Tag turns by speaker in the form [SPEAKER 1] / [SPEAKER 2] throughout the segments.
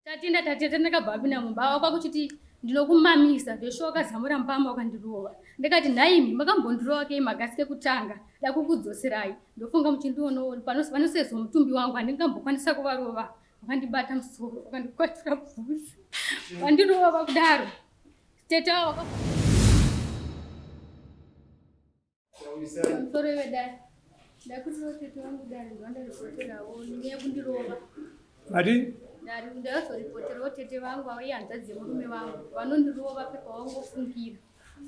[SPEAKER 1] Tatenda ndakabva pina mumba kwakuchiti ndinokumamisa ndoshoka zamura mpama wakandirova ndikati nhaimi makambondirova kei magasi ekutanga dakukudzoserai ndofunga muchindiono panosezwa mutumbi wangu handingambokwanisa kuvarova wakandibata musoro wakandikwatira bvudzi wandirova kudaro tete wavo musoro wedai ndakutirova tete wangu dare ndwandaripoterawo nenyaya kundirova
[SPEAKER 2] ati
[SPEAKER 1] ndazoripoterawo tete vangu auye hanzvadzi yemurume vangu vanondirova peka wangofungira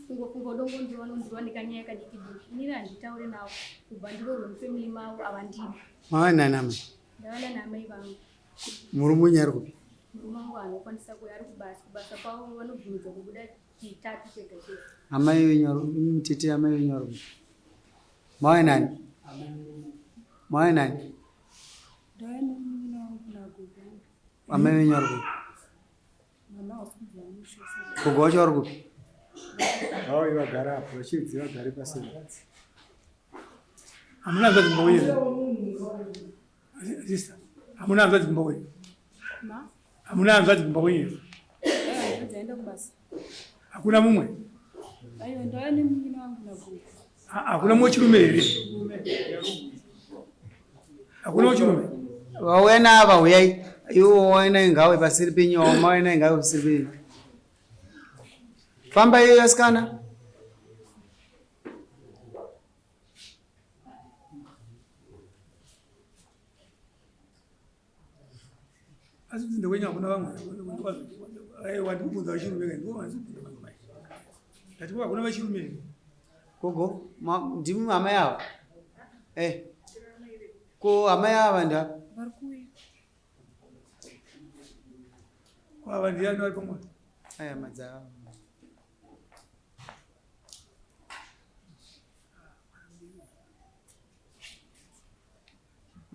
[SPEAKER 1] kungofunga udongondirova nondirova nekanyaya kadiki diki inini handitaure navo kubva ndiroorwe mufemili mavo havandini.
[SPEAKER 2] Mwana namai?
[SPEAKER 1] Ndavana namai vangu.
[SPEAKER 2] Murume wenyu ari kupi?
[SPEAKER 1] Murume wangu anokwanisa kuya ari kubasa kwavo vanobvumidza kubuda chitatu chega chega.
[SPEAKER 2] Amai wenyu tete amai wenyu ari kupi? Mwawe nani? Mwawe nani? Amai wenyu ari kupi? Gogo wacho ari kupi?
[SPEAKER 3] Hao vagara hapo vachidzi vagare pasi.
[SPEAKER 2] Hamuna hanzvadzi kumba wenyu? Sister, hamuna hanzvadzi kumba wenyu? Hamuna hanzvadzi kumba wenyu? Hakuna mumwe? Hakuna mumwe chirume here? Hakuna wechirume?
[SPEAKER 4] Wawena ava huyai iwo waina ingawe pasiri penyu waina ingawe pasiri penyu. Famba iyo yasikana.
[SPEAKER 2] Asi ndikwenye hakuna vamwe wandikubvunza vachirume kai ndati hakuna vachirume.
[SPEAKER 4] Gogo ndimi amai ava. Ko amai ava nda
[SPEAKER 2] kwava ndiani vari pamwe?
[SPEAKER 4] aya madzava.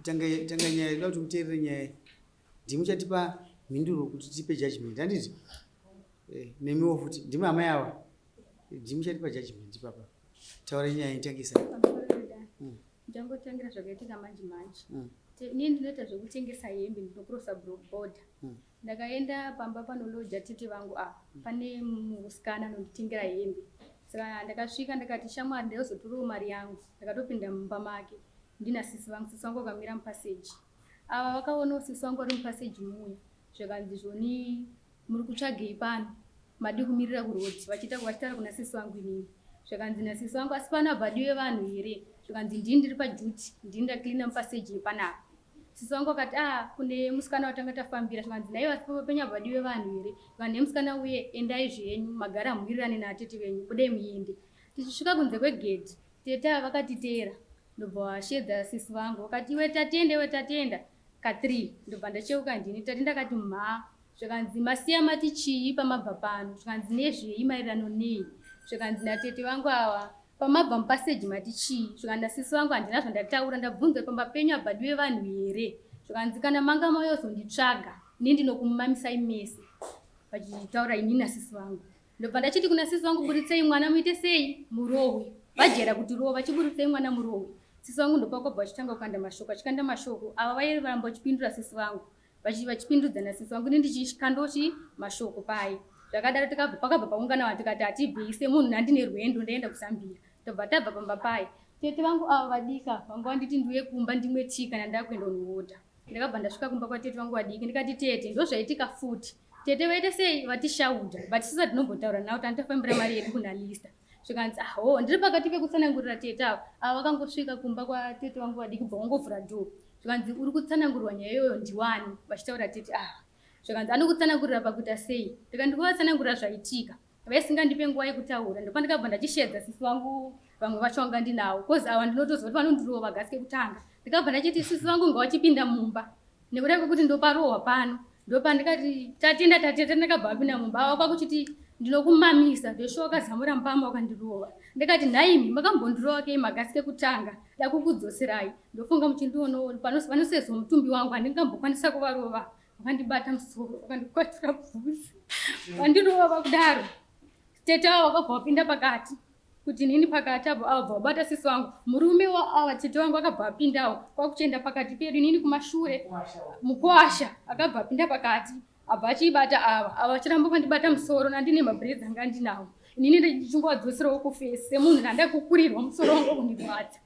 [SPEAKER 4] Tanga nyaya ida kuti muteerere nyaya ndimi chatipa mhinduro kuti tipe judgment handiti nemiwo futi ndimi amai ava ndimi chatipa judgment papa taura nyaya itangisa.
[SPEAKER 1] Ndangotangira zvakaitika manje manje. Ini ndinoita zvekutengesa hembe ndinokurosa border. Ndakaenda pamba panolodya tete vangu pane musikana anonditengera hembe. Saka ndakasvika ndakati shamwari ndaizotorawo mari yangu ndakatopinda mumba make ndina sisi vangu vakamira mupaseji. Ava vakaonawo sisi vangu vari mupaseji muuya zvakanzi zvoni muri kutsvagei pano madi kumirira kurodhi vachitaura kuna sisi vangu inini zvakanzi nasisi vangu asi pana bhadi vevanhu here zvakanzi ndini ndiri pajuti ndini ndaklina mupaseji yepanapa. Sisi vangu vakati kune musikana watanga tafambira zvakanzi naiva sipo penya bhadi vevanhu here zvakanzi nemusikana uye endai zvenyu magara muwirirane naatete venyu budei muende. Tichisvika kunze kwegedhi tete ava vakatiteera ndobva vashedza sisi vangu vakati iwe tatenda ka3 ndobva ndacheuka ndini tati ndakati zvakanzi masiya mati chii pamabva pano zvakanzi nezvei maererano nei zvakanzi natete vangu ava pamabva mupaseji mati chii zvakanzi nasisi vangu handina zvandataura ndabvunza pamba penyu abhadi vevanhu here zvakanzi kana manga mayozonditsvaga ini ndinokumumamisai mese vachitaura inini nasisi vangu. Ndobva ndachiti kuna sisi vangu buritsei mwana muite sei murohwe vajera kuti rova chiburitsei mwana murohwe. Sisi vangu ndopakwabva vachitanga kukanda mashoko achikanda mashoko ava vairi varamba vachipindura sisi vangu vachipindudzana sisi vangu ini ndichikandochi mashoko pai zvakadaro pakabva paungana vanhu tikati hatibvei semunhu nhandine rwendo ndaenda kusambira tobva tabva pamba pai tete vangu ava vadika vangu vanditi ndiuye kumba ndimwe tii kana ndakuenda kunoota. Ndakabva ndasvika kumba kwatete vangu vadiki ndikati tete ndozvaitika futi tete vaite sei vatishaudha vatisisa tinombotaura navo tanditafambira mari yedu kuna lista zvikanzi ndiri pakati pekutsanangurira tete ava vakangosvika kumba kwatete vangu vadiki bva vangovhura dhoo zvikanzi uri kutsanangurirwa nyaya iyoyo ndiwani vachitaura tete zvikanzi anokutsanangurira pakuita sei ndikandikuvatsanangurira zvaitika vaisingandipe nguva yekutaura ndopa ndikabva ndachishedza sisi vangu vamwe vacho vanga ndinavo kozi ava ndinotozwa kuti vanondirova gasi kekutanga ndikabva ndachiti sisi vangu ngavachipinda mumba nekuda kwekuti ndoparohwa pano ndopa ndikati tatenda ndakabva pinda mumba ava kwakuchiti ndinokumamisa ndoshoka zamura mpama wakandirova ndikati nhaimi makambondirova kei magasi kekutanga dakukudzoserai ndofunga muchindiono panosezwa mutumbi wangu handingambokwanisa kuvarova wakandibata musoro wakandikwatira bvudzi wandirova kudaro tete wavo vakabva vapinda pakati kuti nini pakati avo abva vabata sisi vangu murume ava tete vangu akabva apindawo kwakuchienda pakati pedu nini kumashure mukwasha akabva apinda pakati abva achibata ava vachiramba kwandibata musoro nandine mabhredzi anga ndinawo inini ndichingoadzoserawo kufesi semunhu ndandakukurirwa musoro wangu kundirwadza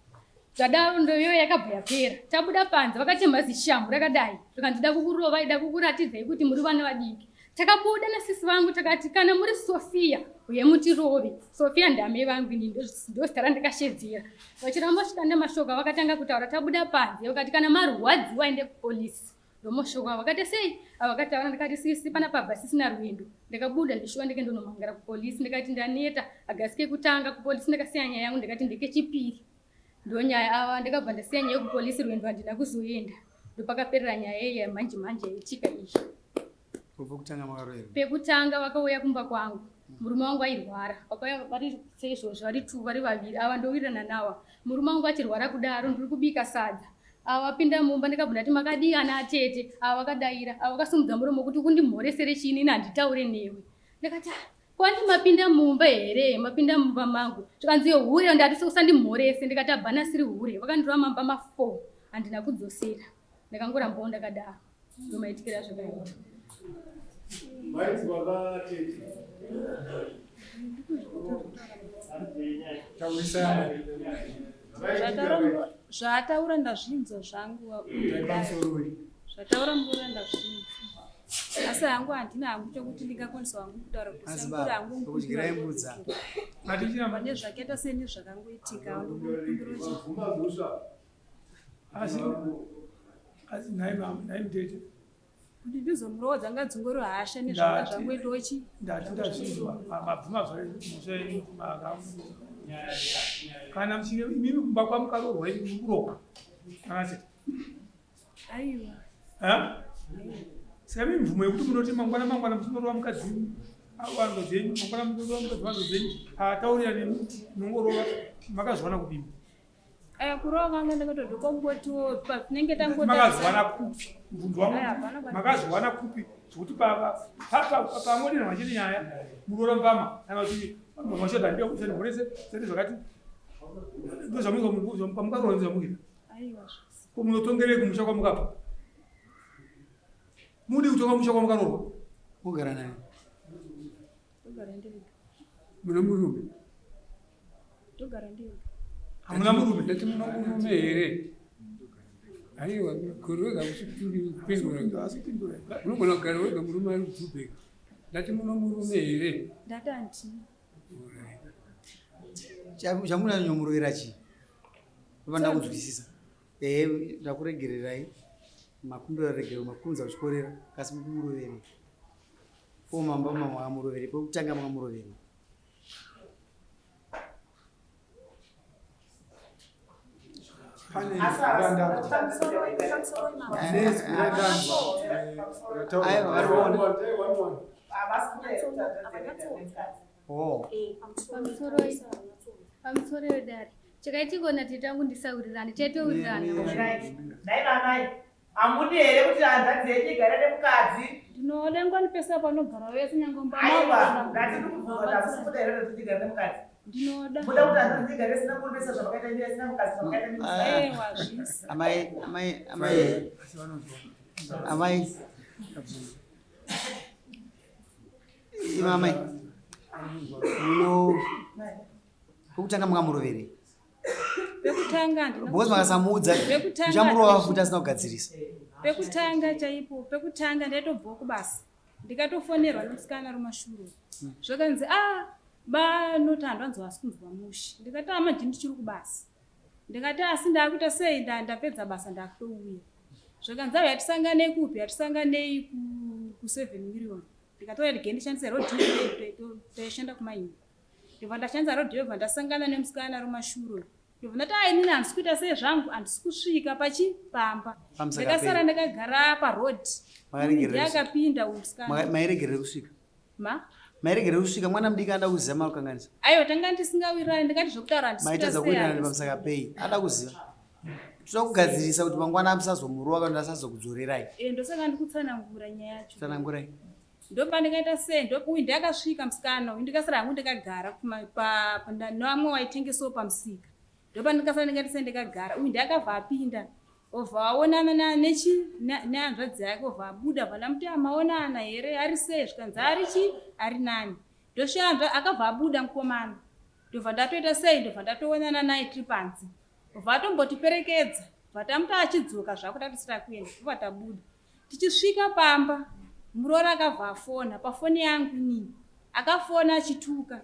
[SPEAKER 1] zvadaro ndoyo yakabva yapera tabuda panze vakati mhazi shamhu rakadai zvikandida kukurova ida kukuratidzai kuti muri vana vadiki takabuda nasisi vangu takati kana muri Sofia uye mutirove Sofia ndame vangu ini ndozita randikashedzera vachiramba chikanda mashoka vakatanga kutaura tabuda panze vakati kana marwadziwa ende kupolisi ndomoshoka vakati sei vakataura ndikati sisi pana pabva sisina rwendo ndikabuda ndishuwa ndike ndonomangara kupolisi ndikati ndaneta agasi kekutanga kupolisi ndikasiya nyaya yangu ndikati ndekechipiri ndonyaya ava ndikabva ndasiya nyaya yekupolisi rwendo handina kuzoenda ndopakaperera nyaya iyi yamanje yaitika iyi. Pekutanga vakauya kumba kwangu murume wangu airwara vakauya vari seizvozvo vari 2 vari vaviri ava ndowirirana nawa murume wangu achirwara kudaro ndiri kubika sadza ava vapinda mumba ndikabva ndati makadii ana atete ava vakadaira ava vakasumudza muromo kuti kundimhoresere chini ini handitaure newe ndikati kwandi mapinda mumba here mapinda mumba mangu zvikanzi hure ndati seusandimhorese ndikati abhana siri hure vakandirova mamba ma4 handina kudzosera ndakangorambawo ndakadaro ndomaitikira zvakaita.
[SPEAKER 5] Zvataura ndazvinzwa zvangu zvataura mbura ndazvinzwa asi hangu handina hangu chokuti ndingakwanisa hangu kutaura kusangura hangu
[SPEAKER 4] kudyira imbudza
[SPEAKER 5] pane zvakaita seni zvakangoitika
[SPEAKER 3] asi naye mtete
[SPEAKER 5] kuti ndizomurodza ngadzingori hasha nezvanga zvangoitochi
[SPEAKER 3] ndati ndazvinzwa mabvuma zvamusei kana mchine imimi kumba kwamukarorwa muroka akati
[SPEAKER 5] aiwa
[SPEAKER 3] saka mimi mvumo yekuti munoti mangwana muchinorova mukadzi wanzo dzenyu mangwana muchinorova mukadzi wanzo dzenyu ataurira nemi nongorova makazwana kudini
[SPEAKER 5] kurova vanga ndakatodokombotiwo patinenge
[SPEAKER 3] tangomakazwana kupi mvunzo wangu makazwana kupi zvekuti pamodina machiri nyaya murora mbama kana kuti mashodha ndio kuti murese sete zvakati ndozvamuka pamukarora ndozvamuita komunotongere kumusha kwamukabva mudi kutonga musha kwamukarorwa
[SPEAKER 4] mugara nani
[SPEAKER 3] mune murume
[SPEAKER 5] togara ndiyo
[SPEAKER 3] hamuna murume
[SPEAKER 6] ndati muna murume here aiwa mukore wega usipindura unogona kugara wega murume ari kudhubheka ndati muna murume here
[SPEAKER 5] ndati handina
[SPEAKER 4] chamunanyomurovera chii vanda kunzwisisa ndakuregererai makumbiro aregerwa makunza uchikorera kasi mukumuroverei fomamba mamamuroverei pekutanga makamuroverei
[SPEAKER 1] pamusoro wedare chakaitikona tetangu ndisaurirani taitourirana
[SPEAKER 7] amudi here kuti hanzvadzi yedu igare nemukadzi
[SPEAKER 5] ndinoda ngwanipesa panogara vese nyangwe
[SPEAKER 7] aiwa ngatikuvuvamusimuda here kuti igare nemukadzi
[SPEAKER 5] ndinoda
[SPEAKER 7] muda kuti hanzvadzi igare isina kuonesa zvavakaita ndiye isina mukadzi zvavakaita
[SPEAKER 5] zvisi
[SPEAKER 4] amai imamai muno pekutanga makamuroverei
[SPEAKER 5] pekutanga
[SPEAKER 4] because makasamuudza ndichamurova futi asina kugadzirisa
[SPEAKER 5] pekutanga chaipo pekutanga ndaitobvawo kubasa ndikatofonerwa nemusikana rumashure zvakanzi banoti handu anzi wasi kunzwa mushi ndikati amanje ndichiri kubasa ndikati asi ndakuita sei ndapedza basa ndakutouya zvakanzi avo yatisanganei kupi yatisanganei ku7 million ndikatouya ndige ndishandise rodhiyo taishanda kumaimba ndibva ndashandisa rodhiyo bva ndasangana nemusikana rumashure ndibva ndati inini handisi kuita sei zvangu handisi kusvika pachipamba ndakasara ndakagara parodhi ndakapinda musikana
[SPEAKER 4] mairegerere kusvika mairegerere kusvika mwana mudiki ada kuziva marukanganisa
[SPEAKER 5] aiwa tanga ndisingawirirani ndingati zvokutaura
[SPEAKER 4] maitadza kuwirirana pamusaka pei ada kuziva toda kugadzirisa kuti mangwana amusazomurova kana asazokudzorerai
[SPEAKER 5] ndosaka ndikutsanangura nyaya yacho
[SPEAKER 4] tsanangurai
[SPEAKER 5] ndopa ndikaita sei ndopuyi ndakasvika musikana uyu ndikasara hangu ndakagara nevamwe waitengesawo pamusika ndopa ndikasara ndingati sei ndikagara uyu ndakabva apinda obva aonana nehanzvadzi yake obva abuda bva muti amaonana here ari sei zvikanzi ari nani ndosvika akabva abuda mukomana ndobva ndatoita sei ndobva ndatoonana naye tiri panze obva atombotiperekedza bva tamuti achidzoka zvako tatisira kuenda obva tabuda tichisvika pamba muroora akabva afona pafoni yangu inini akafona achituka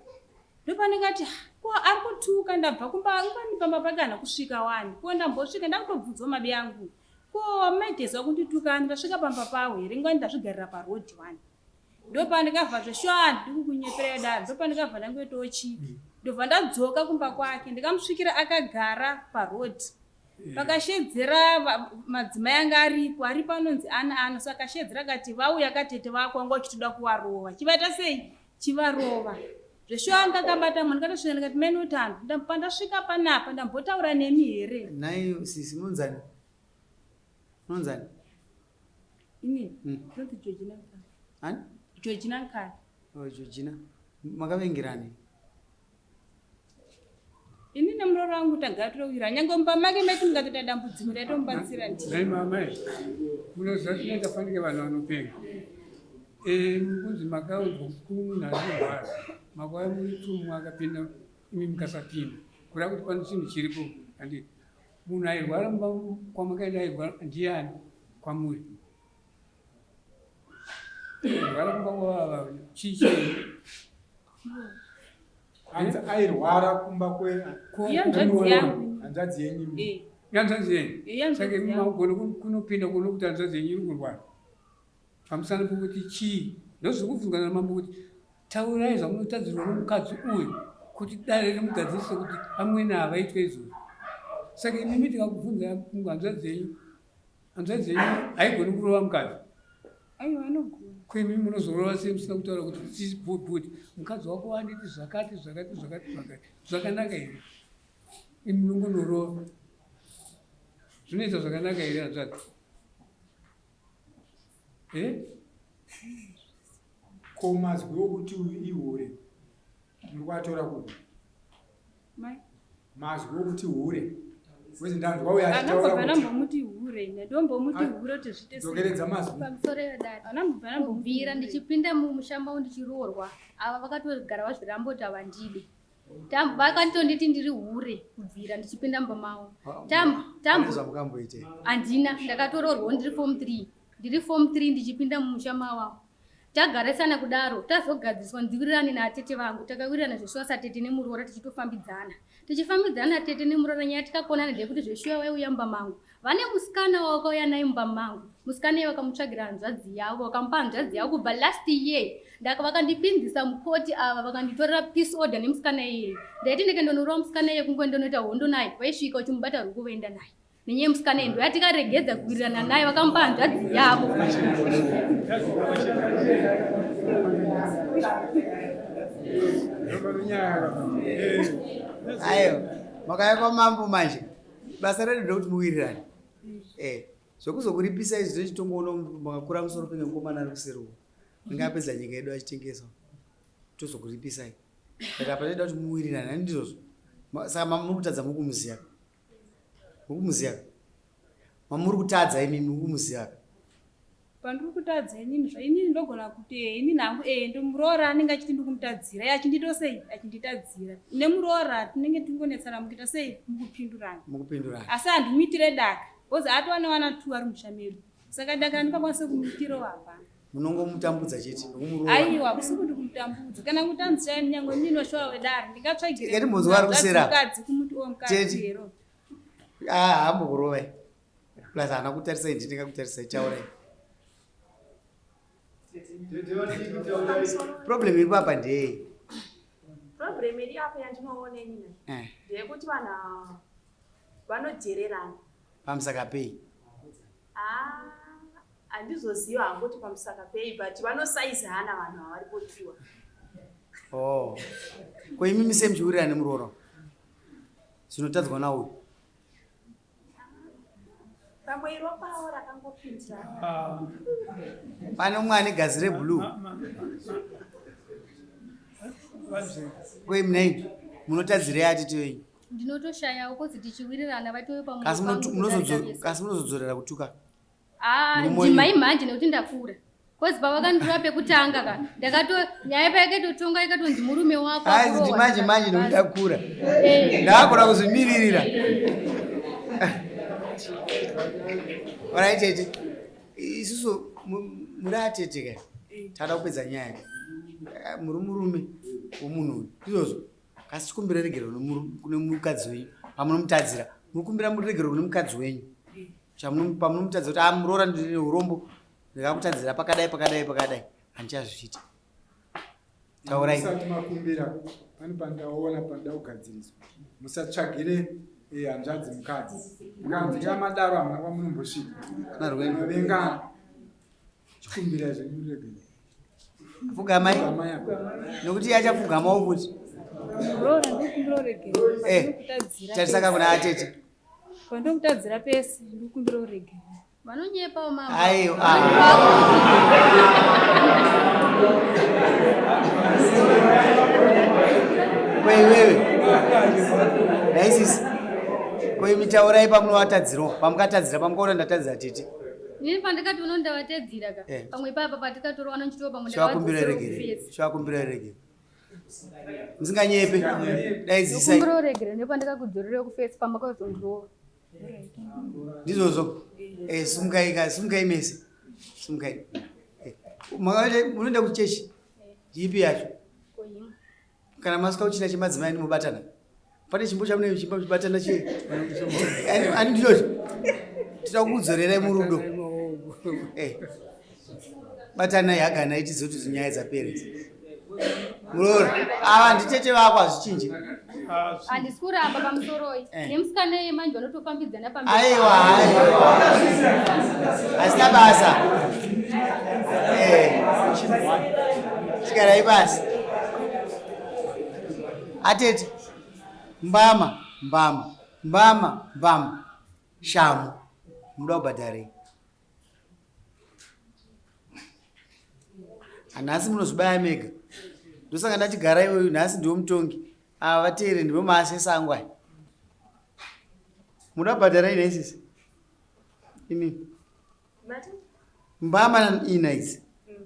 [SPEAKER 5] ndopandikati ko ari kutuka ndabva kumbanipamba pakana kusvika wani ko ndambosvika ndakutobvunzwa mabe yangu ko maitezwa kunditukana ndasvika pamba pawo here ngani ndazvigarira parodhi wani ndopandikabva zveshwa ndiri kukunyepera daro ndopandikabva ndangoitawo chii ndobva ndadzoka kumba kwake ndikamusvikira akagara parodhi pakashedzera madzimai anga aripo ari panonzi ana saka akashedzera akati vauya katete vako wanga uchitoda kuvarova chivaita sei chivarova zveshwanga akabata mwana ndikatosvika ndikati mene utano pandasvika panapa ndambotaura nemi here
[SPEAKER 4] naye sisi munzani
[SPEAKER 5] ini ndinoti Georgina Nkani.
[SPEAKER 4] Ani?
[SPEAKER 5] Georgina Nkani.
[SPEAKER 4] Oh, Georgina. Makavengerani?
[SPEAKER 5] Ini nemurooro wangu tagara towira nyange mumba make meti mungatoita dambudziko ndaitomubatsira ndi.
[SPEAKER 6] Dai mama munoziva chinoitafanike vanhu vanopenga mukunzi makaudzwa kumunhu ari kurwara makwai muri tumu akapinda imi mukasapinda kuda kuti pane chinhu chiripo handiti munhu airwara kwamakaenda airwara ndiani kwamuri airwara kumba kwavava chichei
[SPEAKER 3] airwara kumba
[SPEAKER 6] hanzvadzi yenyu yanzvadzi yenyu saka magone kunopinda kuno kuti hanzvadzi yenyu iri kurwara pamusana pokuti chii ndozviri kubvunzana namambo kuti taurai zvamunotadzirwa nomukadzi uyu kuti dare rimugadzirisa kuti amweni havaitwe izvozvo saka imimi tikakubvunza hanzvadzi yenyu haigoni kurova mukadzi
[SPEAKER 5] aiwa anogona
[SPEAKER 6] kwemi munozorova sei musina kutaura kuti tisibhudbhudi mukadzi wako wanditi zvakati zvakanaka here imi munongonorova zvinoita zvakanaka here hanzvadzi
[SPEAKER 3] ko mazwiwo kuti ihure muri kwatora kuti mazwiwo kuti hure wezi ndanzwa uya
[SPEAKER 5] anambomuti hure ndombomuti hure kuti zvite
[SPEAKER 3] dokeredza mazwi
[SPEAKER 1] pamusoro anambobvira ndichipinda mumushamba ndichiroorwa ava vakatogara vazviramboti avandidi vakatonditi ndiri hure kubvira ndichipinda mumba mavo handina ndakatoroorwa ndiri form 3 ndichipinda mumushamba wavo tagarisana kudaro tazogadziswa ndiwirirane naatete vangu takawirirana zveshuwa satete nemuroora tichifambidzana tete nemuroora nyaya tikakonana ndekuti zveshuwa waiuya mumba mangu vane musikana wakauya naye mumba mangu musikana iye vakamutsvagira hanzvadzi yavo vakamupa hanzvadzi yavo kubva last year vakandipinzisa mukoti ava vakanditorera peace order nemusikana iyeye ndaiti ndikendonorowa musikana iye kungoendonoita hondo naye vaisvika uchimubata ruri kuvoenda naye nenyaya musikana iye ndoyatikaregedza kuwirirana naye vakamupa hanzvadzi yavo
[SPEAKER 4] ayo makaya kwamambo manje basa redu ndokuti muwirirane zvokuzokuripisa izvi zvechitongoona makakura musoro penge mukomana ari kuseruko ingapedza nyika yedu achitengeswa tozokuripisai saka apa toda kuti muwirirane ani ndizvozvo saka mamuri kutadza mukumuziya mamuri kutadza imimi mukumuziyaka
[SPEAKER 5] pandiri kutadza inini zvainini ndogona kuti inini hangu ndomuroora anenge achiti ndikumutadzira achindito sei achinditadzira nemuroora tinenge tingonetsana mukuita sei mukupindurana asi handimuitire daka bhozi atowana 2 ari mushamedu saka daka ndingakwanise kumuitirawo hapana
[SPEAKER 4] munongomutambudza chete
[SPEAKER 5] aiwa kusi kuti kumutambudza kana kutanzira nyangwe mini washora wedare ndingatsvagire
[SPEAKER 4] muzwa ari kusera
[SPEAKER 5] mukadzi kumuti mukadzi hero
[SPEAKER 4] hambokurovai plus hana kutarisai ndingakutarisai taurai problem iri papa ndei
[SPEAKER 8] problem iri apa yandinoona inini ndeyekuti vanhu vanojererana
[SPEAKER 4] pamusaka pei
[SPEAKER 8] handizoziva hangu kuti pamusaka pei but vanosaizana vanhu havari potiwa
[SPEAKER 4] ko imimi semuchiwirirana nemuroora zvinotadzwa nauyu
[SPEAKER 8] pamwe iropawo rakangopindirana
[SPEAKER 4] pane umwe ane gazi rebhuruu kwei munai munotadzirei atiti wenyu
[SPEAKER 1] ndinotoshaya kuti tichiwirirana vatove
[SPEAKER 4] Kasi munozodzorera kutuka.
[SPEAKER 1] ndimai manje nekuti ndakura kozi pavakanditora pekutanga ka nyaya paikatotonga ikatonzi murume wako
[SPEAKER 4] Aizi ndimanje nekuti ndakura. Ndakura kuzvimiririra. Oraitete. Isusu muri atete ka. Tada kupedza nyaya. Muri murume womunhu. Izvozvo. Kasi tikumbira regero kune mukadzi wenyu. Pamunomutadzira. Mukumbira muregero kune mukadzi wenyu. Pamunomutadzira kuti muroora ndine urombo. Ndakakutadzira pakadai. Handichazviita. Taurai.
[SPEAKER 3] Musati makumbira pane pandaona pandaugadziriswa. Musatsvagire hanzvadzi mukadzi. Mukadzi yamadaro hamuna kwamunombosvika.
[SPEAKER 4] Kana rwendo.
[SPEAKER 3] Mavengana. Chikumbira izvo muregero.
[SPEAKER 4] Fugamai. Nokuti yachafugamawo kuti.
[SPEAKER 5] Roora ndikumbira uregere.
[SPEAKER 4] Tarisaka kuna atete.
[SPEAKER 5] Pandokutadzira pese ndikumbira uregere.
[SPEAKER 1] vanonyepawo mama
[SPEAKER 4] Aiyo. Wewe. Naisisi. Koi mitaurai pamunovatadziro. Pamukatadzira pamukaona ndatadzira tete.
[SPEAKER 1] nini pandikati unondavatedzira ka pamwe papa patikatora vanonchitiwa pamwe
[SPEAKER 4] Shwakumbira regere. Musinganyepe. Daizisai.
[SPEAKER 1] kumbira uregere nepandikakudzorere kufesi pamakazondirowa
[SPEAKER 4] Ndizvozvo. Simukai mese. Simukai. Munoenda kuchechi. Ipi yacho. Kana masika kuchina chemadzimai mubatana. Pane chimbo chamunoyo chimbo chibatana che. Ani ndicho. Titakudzorera murudo. Batana yagana ichizoti zinyaya dzapere. Muroora. Nditete vako azvichinji.
[SPEAKER 1] handisi kuramba pamusoroi nemusikana yemanje vanotofambidzana
[SPEAKER 4] Aiwa. Asina basa. Chikarai basi. Atete. Mbama. Shamu. Muda kubhadharei. Nhasi munozvibaya mega. Ndosaka ndachigara iyoyo nhasi ndiwo mutongi. Vateere ndivo maasesa angu aya. Muda kubhadharai naisisi. Ini. Mbama ina idzi.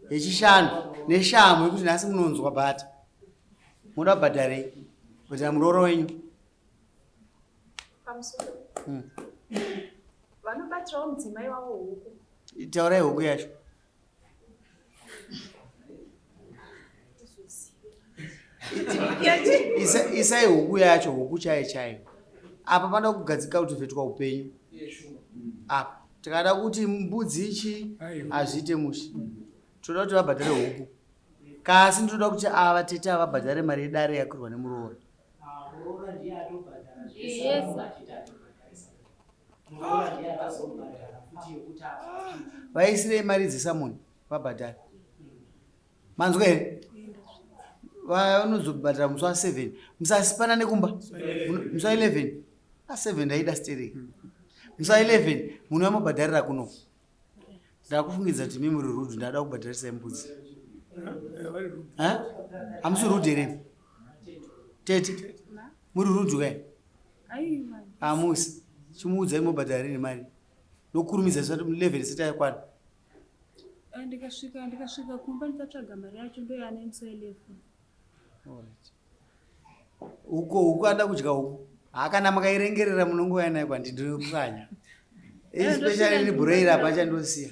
[SPEAKER 4] Yechishanu. Neshamu yekuti nhasi munonzwa bhata. Muda kubhadharei. Bhadhara murooro wenyu.
[SPEAKER 8] Vanobatirawo mudzimai wavo huku.
[SPEAKER 4] Taurai huku yacho. Isai huku yacho, huku chaiyo. Apa panoda kugadzika kuti tvetwa upenyu. Apa tikada kuti mbudzi ichi azviite mushi. Toda kuti vabhadhare huku. Kasi ndoda kuti vatete vabhadhare mari yedare yakurwa nemuroora. Vaisirei mari dzesamoni vabhadhare. Manzwa here? Vanozobhadhara musi wa7. Musasipana nekumba. Musi wa11. 7 ndaida stereki. Musi wa11 munhu amobhadharira kuno. Ndakufungidza kuti mimi muri rudhu ndada kubhadharisa mbudzi. Hamusi rudhu here? Tete. Muri rudhu kai? Hamusi. Chimuudzai mobhadharini mari. Nokurumidza zvisati 11 isati yakwana.
[SPEAKER 5] Ndikasvika kumba ndikatsvaga mari yacho ndo yana musi wa11.
[SPEAKER 4] Huko ada kudya huko. Hakana makairengerera munongouya nayo kwandindinokukanya. Especially libroira pacha ndosiya.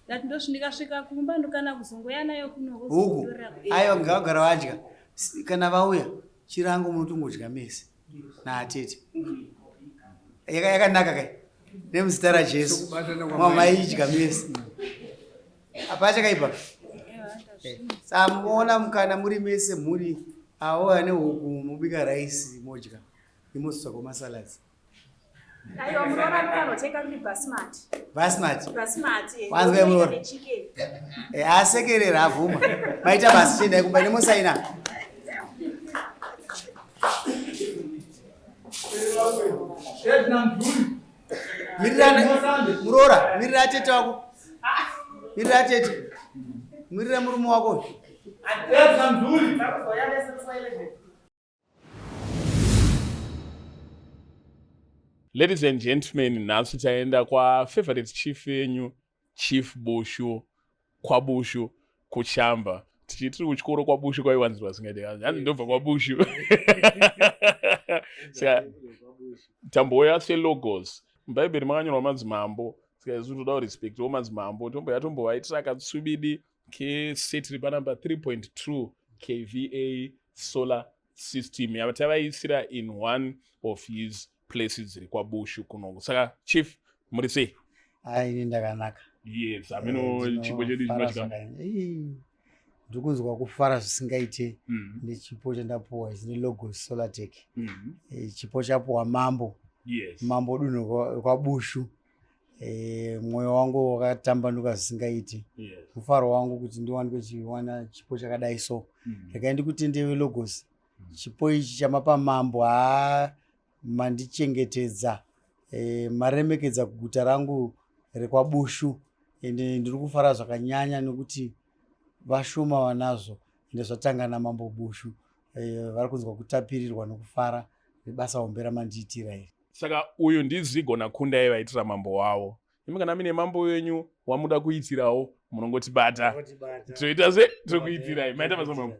[SPEAKER 5] Ndati ndosvika kumba ndokana kuzongoya nayo kuno.
[SPEAKER 4] Huko. Aiwa ngagara wadya. Kana vauya chirango munotongodya mese. Naatete. Yakanaka kai. Nemuzita raJesu. Mama idya mese. Apacha kaipa. Samuona mukana muri mese muri awo ane huku mubika rice modya. Imosusa kwamasaladzi.
[SPEAKER 8] Aiwa munoona mukanotenga kuri basmati.
[SPEAKER 4] Basmati. Wanzwa yemurora. Asekerera avhuma. Maita basi chenda kumba nemusaina. Muroora, mirira tete wako. Mirira tete. Mirira murume wako.
[SPEAKER 9] Ladies and gentlemen, nhasi taenda kwa favorite chief yenyu, Chief Bushu, kwa Bushu, kuchamba. Tichitiri kuchikoro kwa Bushu kwa iwanzirwa singaite. Hanzi ndobva kwa Bushu. Saka tamboya selogos. M'Bhaibheri makanyorwa madzimambo. Saka isu toda kurespectawo madzimambo. Tombowaitira katsvibidi keset ripa number 3.2 kVA solar system. Yava tavaisira in one of his places dziri kwaBushu kuno. Saka chief muri sei?
[SPEAKER 4] Ini ndakanaka.
[SPEAKER 9] Yes, ameno chipo chedu chinochika.
[SPEAKER 4] Ndikunzwa kufara zvisingaite nechipo chandapuwa chine logos Solartech. Chipo chapuwa mambo.
[SPEAKER 9] Yes.
[SPEAKER 4] Mambo dunhu kwaBushu. Mwoyo wangu wakatambanuka zvisingaite.
[SPEAKER 9] Yes.
[SPEAKER 4] Mufaro wangu kuti ndiwanikwe chiwana chipo chakadai so. Regai ndikutendewe logos. Chipo ichi chamapa mambo mandichengetedza maremekedza guta rangu rekwaBushu ende ndiri kufara zvakanyanya nekuti vashoma vanazvo ende zvatanga namambo Bushu vari kunzwa kutapirirwa nokufara nebasa hombe ramandiitira iri.
[SPEAKER 9] Saka uyu ndizigona kundai vaitira mambo wavo. Imi kana mine mambo wenyu wamuda kuitirawo munongotibata. Toita se tokuitirai. Maita basa mambo.